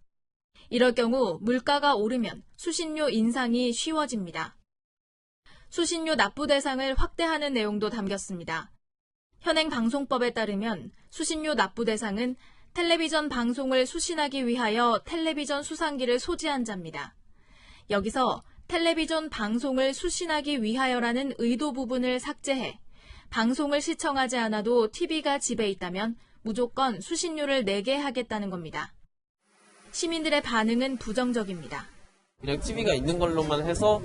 Speaker 20: 이럴 경우 물가가 오르면 수신료 인상이 쉬워집니다. 수신료 납부 대상을 확대하는 내용도 담겼습니다. 현행 방송법에 따르면 수신료 납부 대상은 텔레비전 방송을 수신하기 위하여 텔레비전 수상기를 소지한 자입니다. 여기서 텔레비전 방송을 수신하기 위하여라는 의도 부분을 삭제해 방송을 시청하지 않아도 TV가 집에 있다면 무조건 수신료를 내게 하겠다는 겁니다. 시민들의 반응은 부정적입니다.
Speaker 21: 그냥 TV가 있는 걸로만 해서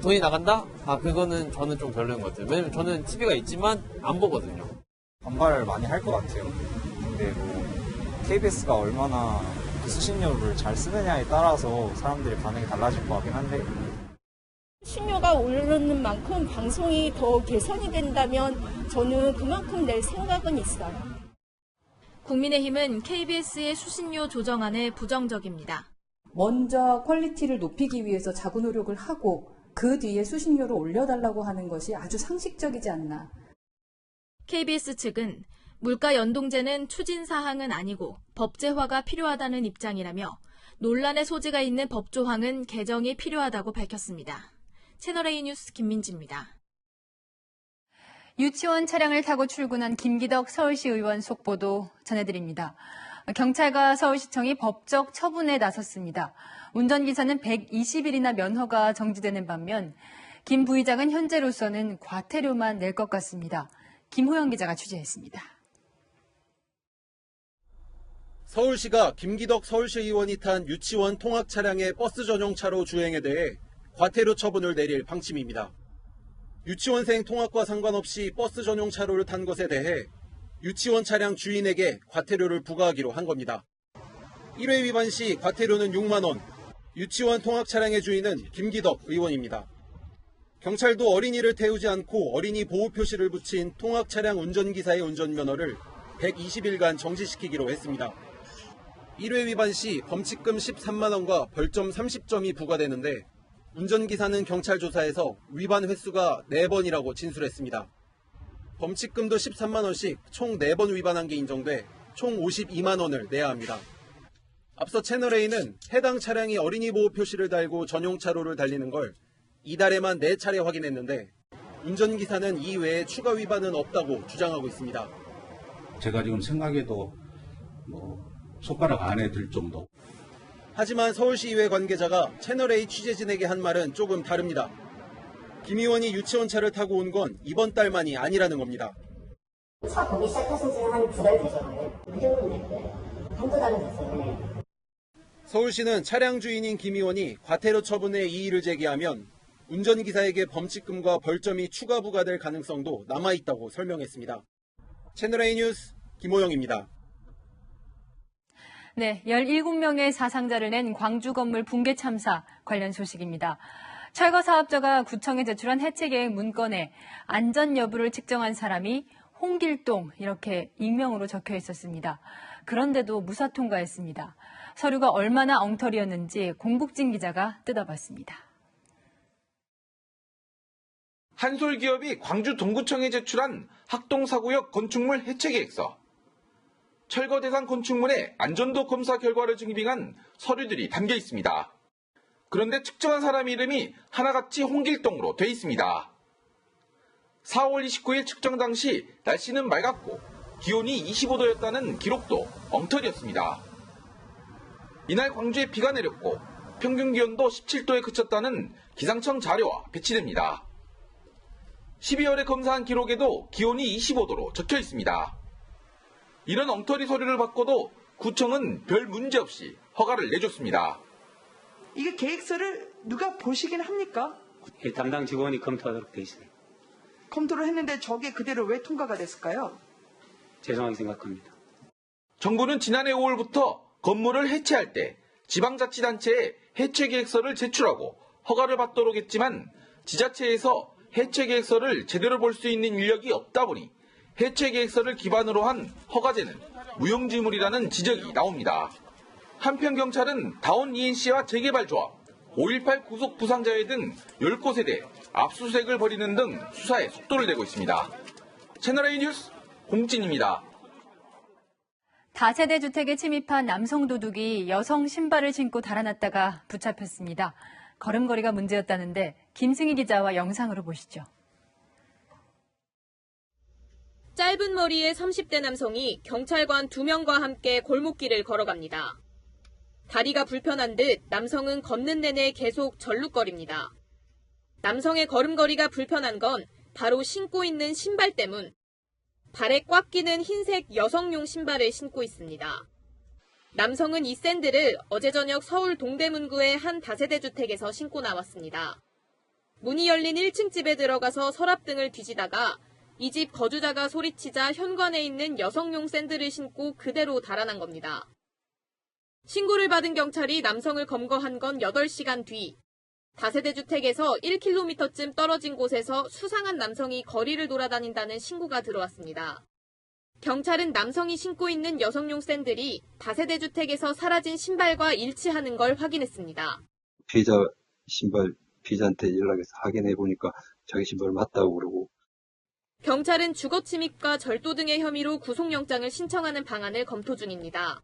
Speaker 21: 돈이 나간다? 그거는 저는 좀 별로인 것 같아요. 왜냐면 저는 TV가 있지만 안 보거든요.
Speaker 22: 반발을 많이 할 것 같아요. 근데 KBS가 얼마나 수신료를 잘 쓰느냐에 따라서 사람들의 반응이 달라질 것 같긴 한데
Speaker 23: 수신료가 오르는 만큼 방송이 더 개선이 된다면 저는 그만큼 낼 생각은 있어요.
Speaker 20: 국민의힘은 KBS의 수신료 조정안에 부정적입니다.
Speaker 24: 먼저 퀄리티를 높이기 위해서 자구 노력을 하고 그 뒤에 수신료를 올려달라고 하는 것이 아주 상식적이지 않나.
Speaker 20: KBS 측은 물가 연동제는 추진 사항은 아니고 법제화가 필요하다는 입장이라며 논란의 소지가 있는 법 조항은 개정이 필요하다고 밝혔습니다. 채널A 뉴스 김민지입니다.
Speaker 1: 유치원 차량을 타고 출근한 김기덕 서울시 의원 속보도 전해드립니다. 경찰과 서울시청이 법적 처분에 나섰습니다. 운전기사는 120일이나 면허가 정지되는 반면 김 부의장은 현재로서는 과태료만 낼 것 같습니다. 김호영 기자가 취재했습니다.
Speaker 25: 서울시가 김기덕 서울시 의원이 탄 유치원 통학 차량의 버스 전용차로 주행에 대해 과태료 처분을 내릴 방침입니다. 유치원생 통학과 상관없이 버스 전용차로를 탄 것에 대해 유치원 차량 주인에게 과태료를 부과하기로 한 겁니다. 1회 위반 시 과태료는 6만 원, 유치원 통학 차량의 주인은 김기덕 의원입니다. 경찰도 어린이를 태우지 않고 어린이 보호 표시를 붙인 통학 차량 운전기사의 운전면허를 120일간 정지시키기로 했습니다. 1회 위반 시 범칙금 13만 원과 벌점 30점이 부과되는데 운전기사는 경찰 조사에서 위반 횟수가 4번이라고 진술했습니다. 범칙금도 13만 원씩 총 4번 위반한 게 인정돼 총 52만 원을 내야 합니다. 앞서 채널A는 해당 차량이 어린이 보호 표시를 달고 전용 차로를 달리는 걸 이달에만 4차례 확인했는데 운전기사는 이 외에 추가 위반은 없다고 주장하고 있습니다.
Speaker 26: 제가 지금 생각해도 손가락 안에 들 정도.
Speaker 25: 하지만 서울시의회 관계자가 채널A 취재진에게 한 말은 조금 다릅니다. 김 의원이 유치원 차를 타고 온 건 이번 달만이 아니라는 겁니다.
Speaker 3: 차 보기 시작하신 지 한 2달 되죠. 그 정도는 됐고요. 한두 달은 됐어요.
Speaker 25: 서울시는 차량 주인인 김 의원이 과태료 처분에 이의를 제기하면 운전기사에게 범칙금과 벌점이 추가 부과될 가능성도 남아있다고 설명했습니다. 채널A 뉴스 김호영입니다.
Speaker 1: 네, 17명의 사상자를 낸 광주 건물 붕괴 참사 관련 소식입니다. 철거 사업자가 구청에 제출한 해체 계획 문건에 안전 여부를 측정한 사람이 홍길동 이렇게 익명으로 적혀 있었습니다. 그런데도 무사 통과했습니다. 서류가 얼마나 엉터리였는지 공국진 기자가 뜯어봤습니다.
Speaker 4: 한솔기업이 광주 동구청에 제출한 학동사구역 건축물 해체 계획서. 철거 대상 건축물의 안전도 검사 결과를 증빙한 서류들이 담겨 있습니다. 그런데 측정한 사람 이름이 하나같이 홍길동으로 돼 있습니다. 4월 29일 측정 당시 날씨는 맑았고 기온이 25도였다는 기록도 엉터리였습니다. 이날 광주에 비가 내렸고 평균 기온도 17도에 그쳤다는 기상청 자료와 배치됩니다. 12월에 검사한 기록에도 기온이 25도로 적혀 있습니다. 이런 엉터리 서류를 받고도 구청은 별 문제 없이 허가를 내줬습니다.
Speaker 5: 이게 계획서를 누가 보시긴 합니까?
Speaker 6: 담당 직원이 검토하도록 돼 있습니다.
Speaker 5: 검토를 했는데 저게 그대로 왜 통과가 됐을까요?
Speaker 6: 죄송하게 생각합니다.
Speaker 4: 정부는 지난해 5월부터 건물을 해체할 때 지방자치단체에 해체 계획서를 제출하고 허가를 받도록 했지만 지자체에서 해체 계획서를 제대로 볼 수 있는 인력이 없다 보니 해체 계획서를 기반으로 한 허가제는 무용지물이라는 지적이 나옵니다. 한편 경찰은 다운 ENC와 재개발조합, 5.18 구속 부상자회 등 10곳에 대해 압수수색을 벌이는 등 수사에 속도를 내고 있습니다. 채널A 뉴스 공진입니다.
Speaker 1: 다세대 주택에 침입한 남성 도둑이 여성 신발을 신고 달아났다가 붙잡혔습니다. 걸음걸이가 문제였다는데 김승희 기자와 영상으로 보시죠.
Speaker 18: 짧은 머리의 30대 남성이 경찰관 2명과 함께 골목길을 걸어갑니다. 다리가 불편한 듯 남성은 걷는 내내 계속 절룩거립니다. 남성의 걸음걸이가 불편한 건 바로 신고 있는 신발 때문. 발에 꽉 끼는 흰색 여성용 신발을 신고 있습니다. 남성은 이 샌들을 어제 저녁 서울 동대문구의 한 다세대 주택에서 신고 나왔습니다. 문이 열린 1층 집에 들어가서 서랍 등을 뒤지다가 이 집 거주자가 소리치자 현관에 있는 여성용 샌들을 신고 그대로 달아난 겁니다. 신고를 받은 경찰이 남성을 검거한 건 8시간 뒤. 다세대 주택에서 1km쯤 떨어진 곳에서 수상한 남성이 거리를 돌아다닌다는 신고가 들어왔습니다. 경찰은 남성이 신고 있는 여성용 샌들이 다세대 주택에서 사라진 신발과 일치하는 걸 확인했습니다.
Speaker 9: 피해자 신발 피해자한테 연락해서 확인해 보니까 자기 신발 맞다고 그러고.
Speaker 18: 경찰은 주거 침입과 절도 등의 혐의로 구속영장을 신청하는 방안을 검토 중입니다.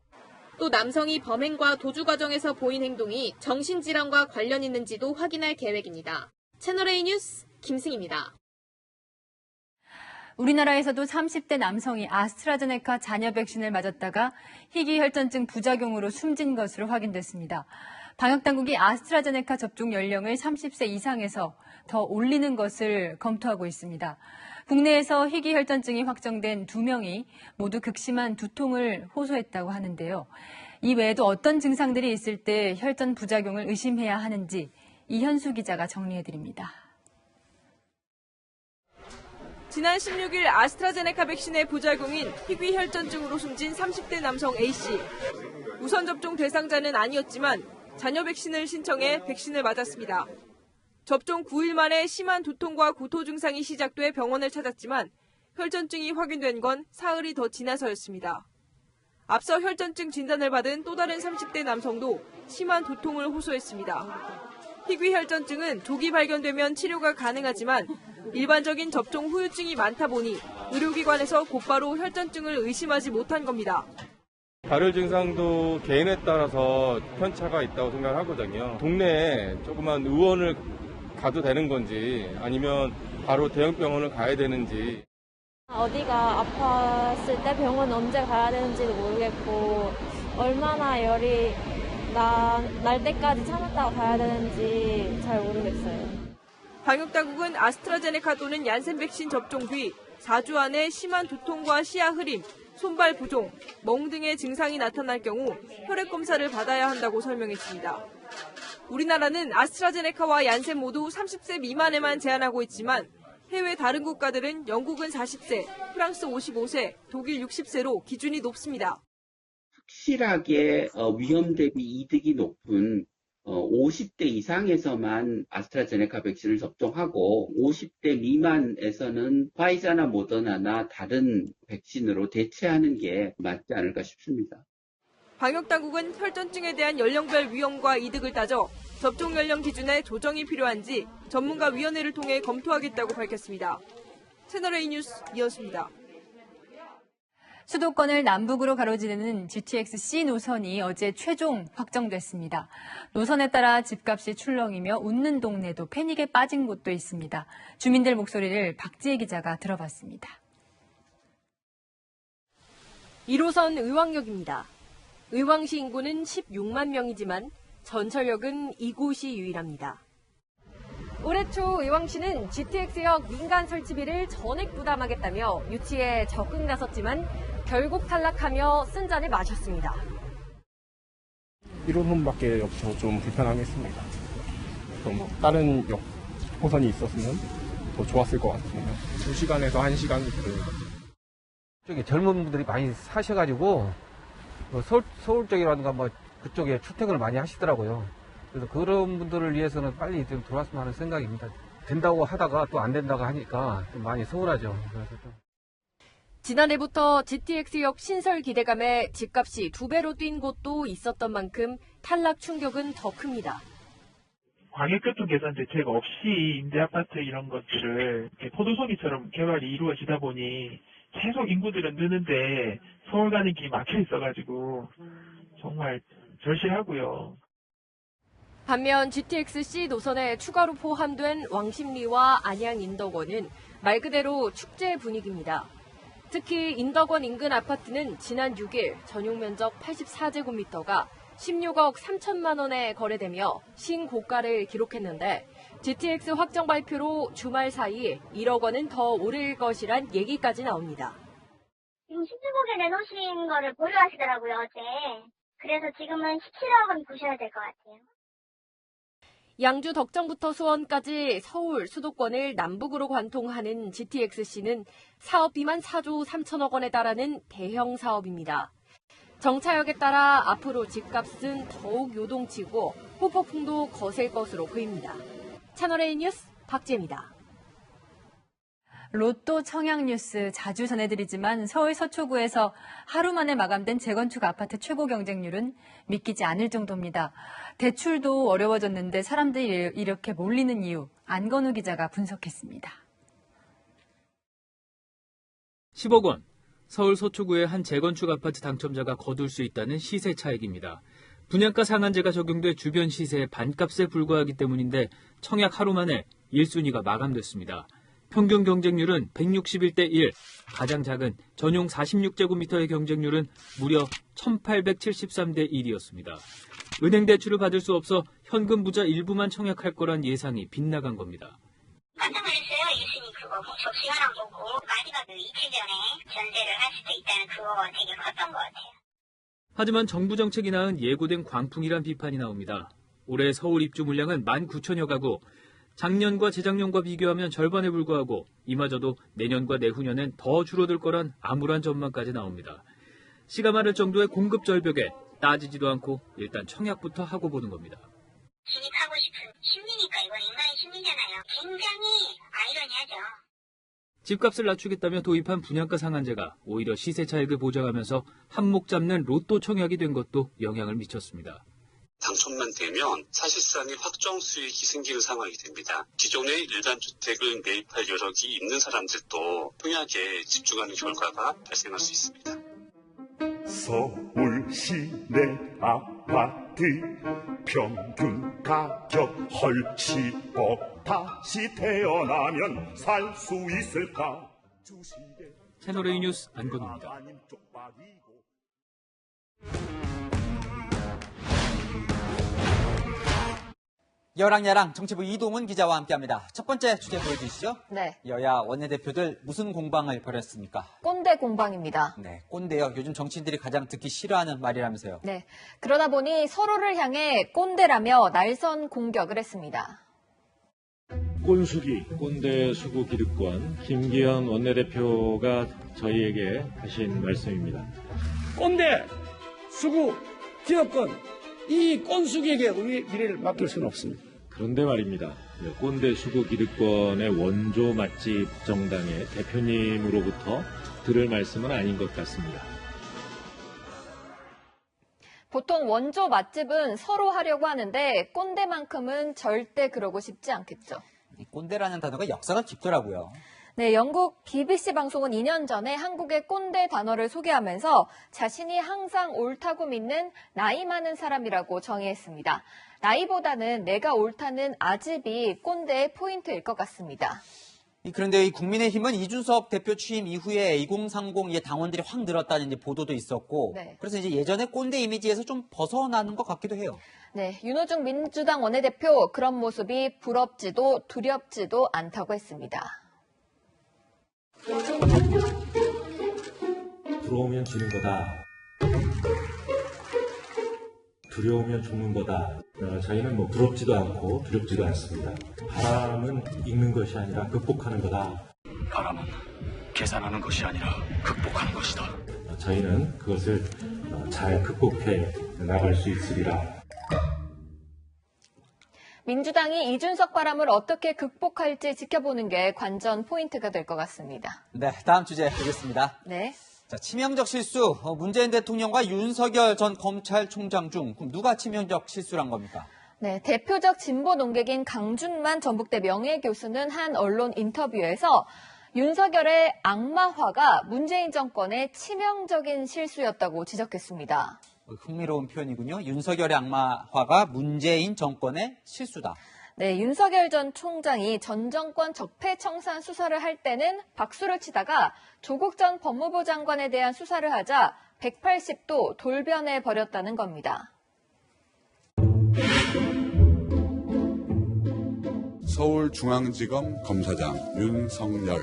Speaker 18: 또 남성이 범행과 도주 과정에서 보인 행동이 정신질환과 관련 있는지도 확인할 계획입니다. 채널A 뉴스 김승희입니다.
Speaker 1: 우리나라에서도 30대 남성이 아스트라제네카 잔여 백신을 맞았다가 희귀혈전증 부작용으로 숨진 것으로 확인됐습니다. 방역당국이 아스트라제네카 접종 연령을 30세 이상에서 더 올리는 것을 검토하고 있습니다. 국내에서 희귀혈전증이 확정된 2명이 모두 극심한 두통을 호소했다고 하는데요. 이 외에도 어떤 증상들이 있을 때 혈전 부작용을 의심해야 하는지 이현수 기자가 정리해드립니다.
Speaker 12: 지난 16일 아스트라제네카 백신의 부작용인 희귀혈전증으로 숨진 30대 남성 A씨. 우선 접종 대상자는 아니었지만 잔여 백신을 신청해 백신을 맞았습니다. 접종 9일 만에 심한 두통과 구토 증상이 시작돼 병원을 찾았지만 혈전증이 확인된 건 사흘이 더 지나서였습니다. 앞서 혈전증 진단을 받은 또 다른 30대 남성도 심한 두통을 호소했습니다. 희귀혈전증은 조기 발견되면 치료가 가능하지만 일반적인 접종 후유증이 많다 보니 의료기관에서 곧바로 혈전증을 의심하지 못한 겁니다.
Speaker 27: 발열 증상도 개인에 따라서 편차가 있다고 생각하거든요. 동네에 조그만 의원을 가도 되는 건지 아니면 바로 대형 병원을 가야 되는지.
Speaker 28: 어디가 아팠을 때 병원 언제 가야 되는지도 모르겠고 얼마나 열이 날 때까지 참았다가 가야 되는지 잘 모르겠어요.
Speaker 12: 방역당국은 아스트라제네카 또는 얀센 백신 접종 뒤 4주 안에 심한 두통과 시야 흐림, 손발 부종, 멍 등의 증상이 나타날 경우 혈액 검사를 받아야 한다고 설명했습니다. 우리나라는 아스트라제네카와 얀센 모두 30세 미만에만 제한하고 있지만 해외 다른 국가들은 영국은 40세, 프랑스 55세, 독일 60세로 기준이 높습니다.
Speaker 8: 확실하게 위험 대비 이득이 높은 50대 이상에서만 아스트라제네카 백신을 접종하고 50대 미만에서는 화이자나 모더나나 다른 백신으로 대체하는 게 맞지 않을까 싶습니다.
Speaker 12: 방역당국은 혈전증에 대한 연령별 위험과 이득을 따져 접종 연령 기준에 조정이 필요한지 전문가위원회를 통해 검토하겠다고 밝혔습니다. 채널A 뉴스 이현수입니다.
Speaker 1: 수도권을 남북으로 가로지르는 GTX-C 노선이 어제 최종 확정됐습니다. 노선에 따라 집값이 출렁이며 웃는 동네도 패닉에 빠진 곳도 있습니다. 주민들 목소리를 박지혜 기자가 들어봤습니다.
Speaker 10: 1호선 의왕역입니다. 의왕시 인구는 16만 명이지만 전철역은 이곳이 유일합니다. 올해 초 의왕시는 GTX역 민간 설치비를 전액 부담하겠다며 유치에 적극 나섰지만 결국 탈락하며 쓴 잔을 마셨습니다.
Speaker 11: 1호선밖에 없어서 좀 불편하겠습니다. 좀 다른 역 호선이 있었으면 더 좋았을 것 같습니다. 2시간에서 1시간
Speaker 13: 저기 젊은 분들이 많이 사셔가지고 서울 쪽이라든가 뭐 그쪽에 출퇴근을 많이 하시더라고요. 그래서 그런 분들을 위해서는 빨리 좀 들어왔으면 하는 생각입니다. 된다고 하다가 또 안 된다고 하니까 좀 많이 서운하죠. 그래서 좀.
Speaker 10: 지난해부터 GTX역 신설 기대감에 집값이 2배로 뛴 곳도 있었던 만큼 탈락 충격은 더 큽니다.
Speaker 14: 광역교통 개선 대책 없이 임대아파트 이런 것들을 포도송이처럼 개발이 이루어지다 보니 계속 인구들은 느는데 서울 가는 길이 막혀 있어가지고 정말 절실하고요.
Speaker 10: 반면 GTX-C 노선에 추가로 포함된 왕십리와 안양 인덕원은 말 그대로 축제 분위기입니다. 특히 인덕원 인근 아파트는 지난 6일 전용 면적 84제곱미터가 16억 3천만 원에 거래되며 신고가를 기록했는데 GTX 확정 발표로 주말 사이 1억 원은 더 오를 것이란 얘기까지 나옵니다.
Speaker 15: 지금 17억에 내놓으신 거를 보류하시더라고요, 어제. 그래서 지금은 17억은 보셔야 될 것 같아요.
Speaker 10: 양주 덕정부터 수원까지 서울 수도권을 남북으로 관통하는 GTX-C는 사업비만 4조 3천억 원에 달하는 대형 사업입니다. 정차역에 따라 앞으로 집값은 더욱 요동치고 후폭풍도 거셀 것으로 보입니다. 채널A 뉴스 박지혜입니다.
Speaker 1: 로또 청약 뉴스 자주 전해드리지만 서울 서초구에서 하루 만에 마감된 재건축 아파트 최고 경쟁률은 믿기지 않을 정도입니다. 대출도 어려워졌는데 사람들이 이렇게 몰리는 이유, 안건우 기자가 분석했습니다.
Speaker 16: 10억 원, 서울 서초구의 한 재건축 아파트 당첨자가 거둘 수 있다는 시세 차익입니다. 분양가 상한제가 적용돼 주변 시세의 반값에 불과하기 때문인데 청약 하루 만에 1순위가 마감됐습니다. 평균 경쟁률은 161대 1, 가장 작은 전용 46제곱미터의 경쟁률은 무려 1873대 1이었습니다. 은행 대출을 받을 수 없어 현금 부자 일부만 청약할 거란 예상이 빗나간 겁니다.
Speaker 15: 깜짝 놀랐어요. 1순위 그거 접수 현황 보고 마지막에 이틀 전에 전세를 할 수도 있다는 그거가 되게 컸던 것 같아요.
Speaker 16: 하지만 정부 정책이 낳은 예고된 광풍이란 비판이 나옵니다. 올해 서울 입주 물량은 19,000여 가구, 작년과 재작년과 비교하면 절반에 불과하고 이마저도 내년과 내후년엔 더 줄어들 거란 암울한 전망까지 나옵니다. 시가 마를 정도의 공급 절벽에 따지지도 않고 일단 청약부터 하고 보는 겁니다.
Speaker 15: 진입하고 싶은 심리니까 이건 인간의 심리잖아요. 굉장히 아이러니하죠.
Speaker 16: 집값을 낮추겠다며 도입한 분양가 상한제가 오히려 시세 차익을 보장하면서 한몫 잡는 로또 청약이 된 것도 영향을 미쳤습니다.
Speaker 17: 당첨만 되면 사실상의 확정 수익이 생기는 상황이 됩니다. 기존의 일반 주택을 매입할 여력이 있는 사람들도 청약에 집중하는 결과가 발생할 수 있습니다.
Speaker 29: 서울 시내 아파트 평균 가격 헐 10억 다시 태어나면 살 수 있을까?
Speaker 16: 채널A 뉴스 안건우입니다.
Speaker 2: 여랑야랑 정치부 이동훈 기자와 함께합니다. 첫 번째 주제 보여주시죠.
Speaker 18: 네.
Speaker 2: 여야 원내대표들 무슨 공방을 벌였습니까?
Speaker 18: 꼰대 공방입니다.
Speaker 2: 네, 꼰대요. 요즘 정치인들이 가장 듣기 싫어하는 말이라면서요.
Speaker 18: 네. 그러다 보니 서로를 향해 꼰대라며 날선 공격을 했습니다.
Speaker 7: 꼰수기, 꼰대 수구 기득권 김기현 원내대표가 저희에게 하신 말씀입니다.
Speaker 19: 꼰대, 수구, 기득권, 이 꼰수기에게 우리 미래를 맡길 수는 없습니다.
Speaker 7: 그런데 말입니다. 꼰대 수구 기득권의 원조 맛집 정당의 대표님으로부터 들을 말씀은 아닌 것 같습니다.
Speaker 18: 보통 원조 맛집은 서로 하려고 하는데 꼰대만큼은 절대 그러고 싶지 않겠죠.
Speaker 2: 이 꼰대라는 단어가 역사가 깊더라고요.
Speaker 18: 네, 영국 BBC 방송은 2년 전에 한국의 꼰대 단어를 소개하면서 자신이 항상 옳다고 믿는 나이 많은 사람이라고 정의했습니다. 나이보다는 내가 옳다는 아집이 꼰대의 포인트일 것 같습니다.
Speaker 2: 그런데 이 국민의힘은 이준석 대표 취임 이후에 2030 당원들이 확 늘었다는 이제 보도도 있었고,
Speaker 18: 네.
Speaker 2: 그래서 이제 예전의 꼰대 이미지에서 좀 벗어나는 것 같기도 해요.
Speaker 18: 네, 윤호중 민주당 원내대표 그런 모습이 부럽지도 두렵지도 않다고 했습니다.
Speaker 7: 부러우면 지는 거다. 두려우면 죽는 거다. 저희는 부럽지도 않고 두렵지도 않습니다. 바람은 읽는 것이 아니라 극복하는 거다.
Speaker 19: 바람은 계산하는 것이 아니라 극복하는 것이다.
Speaker 7: 저희는 그것을 잘 극복해 나갈 수 있으리라.
Speaker 18: 민주당이 이준석 바람을 어떻게 극복할지 지켜보는 게 관전 포인트가 될 것 같습니다.
Speaker 2: 네, 다음 주제 보겠습니다.
Speaker 18: 네.
Speaker 2: 자, 치명적 실수. 문재인 대통령과 윤석열 전 검찰총장 중 그럼 누가 치명적 실수를 한 겁니까?
Speaker 18: 네, 대표적 진보 농객인 강준만 전북대 명예교수는 한 언론 인터뷰에서 윤석열의 악마화가 문재인 정권의 치명적인 실수였다고 지적했습니다.
Speaker 2: 흥미로운 표현이군요. 윤석열의 악마화가 문재인 정권의 실수다.
Speaker 18: 네, 윤석열 전 총장이 전 정권 적폐청산 수사를 할 때는 박수를 치다가 조국 전 법무부 장관에 대한 수사를 하자 180도 돌변해 버렸다는 겁니다.
Speaker 20: 서울중앙지검 검사장 윤석열.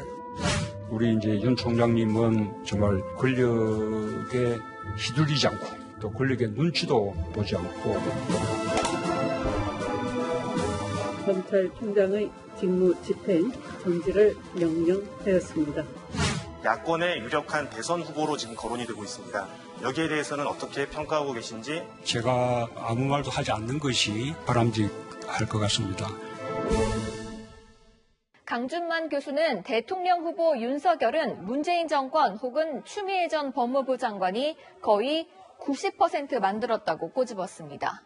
Speaker 9: 우리 이제 윤 총장님은 정말 권력에 휘둘리지 않고 또 권력의 눈치도 보지 않고
Speaker 21: 검찰총장의 직무 집행 정지를 명령하였습니다.
Speaker 22: 야권의 유력한 대선 후보로 지금 거론이 되고 있습니다. 여기에 대해서는 어떻게 평가하고 계신지?
Speaker 9: 제가 아무 말도 하지 않는 것이 바람직할 것 같습니다.
Speaker 18: 강준만 교수는 대통령 후보 윤석열은 문재인 정권 혹은 추미애 전 법무부 장관이 거의 90% 만들었다고 꼬집었습니다.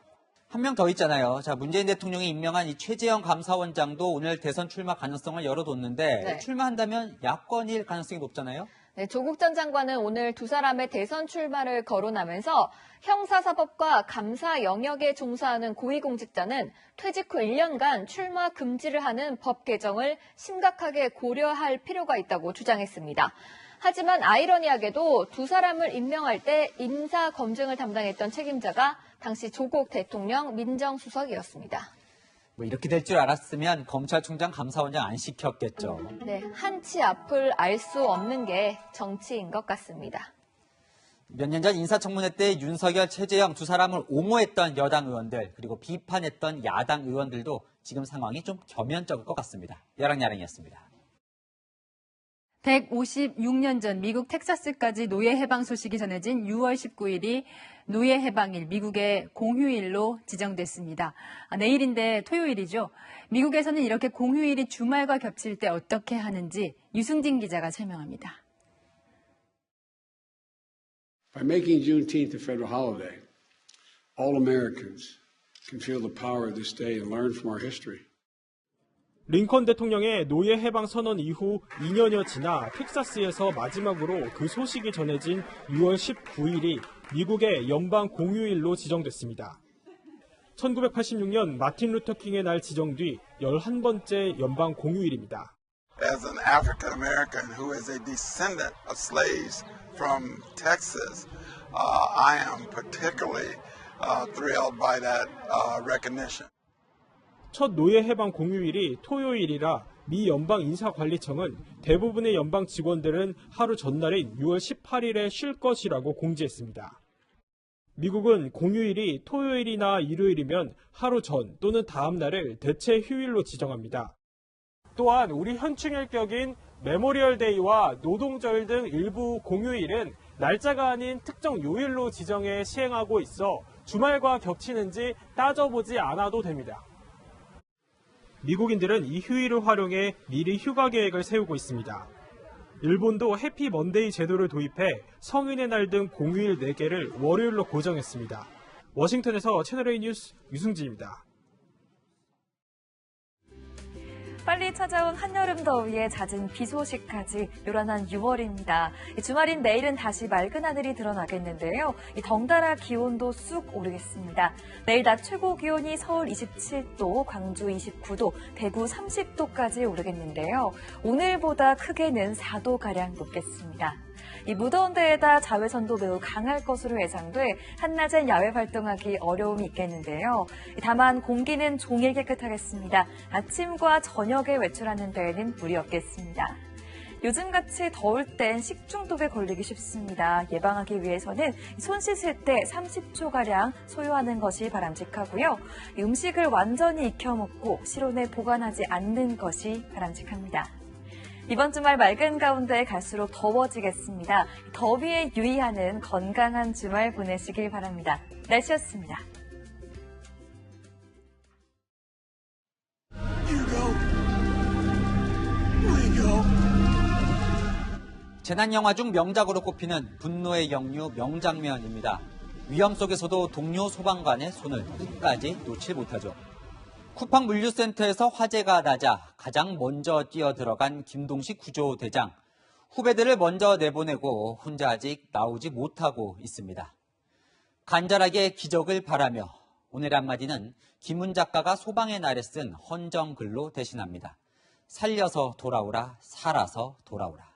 Speaker 2: 한 명 더 있잖아요. 자, 문재인 대통령이 임명한 이 최재형 감사원장도 오늘 대선 출마 가능성을 열어뒀는데
Speaker 18: 네.
Speaker 2: 출마한다면 야권일 가능성이 높잖아요.
Speaker 18: 네, 조국 전 장관은 오늘 두 사람의 대선 출마를 거론하면서 형사사법과 감사 영역에 종사하는 고위공직자는 퇴직 후 1년간 출마 금지를 하는 법 개정을 심각하게 고려할 필요가 있다고 주장했습니다. 하지만 아이러니하게도 두 사람을 임명할 때 인사 검증을 담당했던 책임자가 당시 조국 대통령 민정수석이었습니다.
Speaker 2: 뭐 이렇게 될 줄 알았으면 검찰총장 감사원장 안 시켰겠죠.
Speaker 18: 네, 한치 앞을 알 수 없는 게 정치인 것 같습니다.
Speaker 2: 몇 년 전 인사청문회 때 윤석열, 최재형 두 사람을 옹호했던 여당 의원들 그리고 비판했던 야당 의원들도 지금 상황이 좀 겸연쩍을 것 같습니다. 야랑야랑이었습니다.
Speaker 1: 156년 전 미국 텍사스까지 노예 해방 소식이 전해진 6월 19일이 노예 해방일, 미국의 공휴일로 지정됐습니다. 내일인데 토요일이죠. 미국에서는 이렇게 공휴일이 주말과 겹칠 때 어떻게 하는지 유승진 기자가 설명합니다.
Speaker 23: By making Juneteenth a federal holiday, all Americans can feel the power of this day and learn from our history.
Speaker 14: 링컨 대통령의 노예 해방 선언 이후 2년여 지나 텍사스에서 마지막으로 그 소식이 전해진 6월 19일이 미국의 연방 공휴일로 지정됐습니다. 1986년 마틴 루터 킹의 날 지정 뒤 11번째 연방 공휴일입니다.
Speaker 24: As an African American who is a descendant of slaves from Texas, I am particularly thrilled by that recognition.
Speaker 3: 첫 노예 해방 공휴일이 토요일이라 미 연방인사관리청은 대부분의 연방 직원들은 하루 전날인 6월 18일에 쉴 것이라고 공지했습니다. 미국은 공휴일이 토요일이나 일요일이면 하루 전 또는 다음 날을 대체 휴일로 지정합니다. 또한 우리 현충일격인 메모리얼 데이와 노동절 등 일부 공휴일은 날짜가 아닌 특정 요일로 지정해 시행하고 있어 주말과 겹치는지 따져보지 않아도 됩니다. 미국인들은 이 휴일을 활용해 미리 휴가 계획을 세우고 있습니다. 일본도 해피 먼데이 제도를 도입해 성인의 날 등 공휴일 4개를 월요일로 고정했습니다. 워싱턴에서 채널A 뉴스 유승진입니다.
Speaker 4: 빨리 찾아온 한여름 더위에 잦은 비 소식까지 요란한 6월입니다. 주말인 내일은 다시 맑은 하늘이 드러나겠는데요. 덩달아 기온도 쑥 오르겠습니다. 내일 낮 최고 기온이 서울 27도, 광주 29도, 대구 30도까지 오르겠는데요. 오늘보다 크게는 4도가량 높겠습니다. 이 무더운 데에다 자외선도 매우 강할 것으로 예상돼 한낮엔 야외 활동하기 어려움이 있겠는데요. 다만 공기는 종일 깨끗하겠습니다. 아침과 저녁에 외출하는 데에는 무리 없겠습니다. 요즘같이 더울 땐 식중독에 걸리기 쉽습니다. 예방하기 위해서는 손 씻을 때 30초가량 소요하는 것이 바람직하고요. 음식을 완전히 익혀 먹고 실온에 보관하지 않는 것이 바람직합니다. 이번 주말 맑은 가운데 갈수록 더워지겠습니다. 더위에 유의하는 건강한 주말 보내시길 바랍니다. 날씨였습니다.
Speaker 2: 재난영화 중 명작으로 꼽히는 분노의 역류 명장면입니다. 위험 속에서도 동료 소방관의 손을 끝까지 놓지 못하죠. 쿠팡 물류센터에서 화재가 나자 가장 먼저 뛰어들어간 김동식 구조대장. 후배들을 먼저 내보내고 혼자 아직 나오지 못하고 있습니다. 간절하게 기적을 바라며 오늘의 한마디는 김훈 작가가 소방의 날에 쓴 헌정글로 대신합니다. 살려서 돌아오라, 살아서 돌아오라.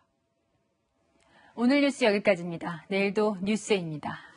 Speaker 1: 오늘 뉴스 여기까지입니다. 내일도 뉴스입니다.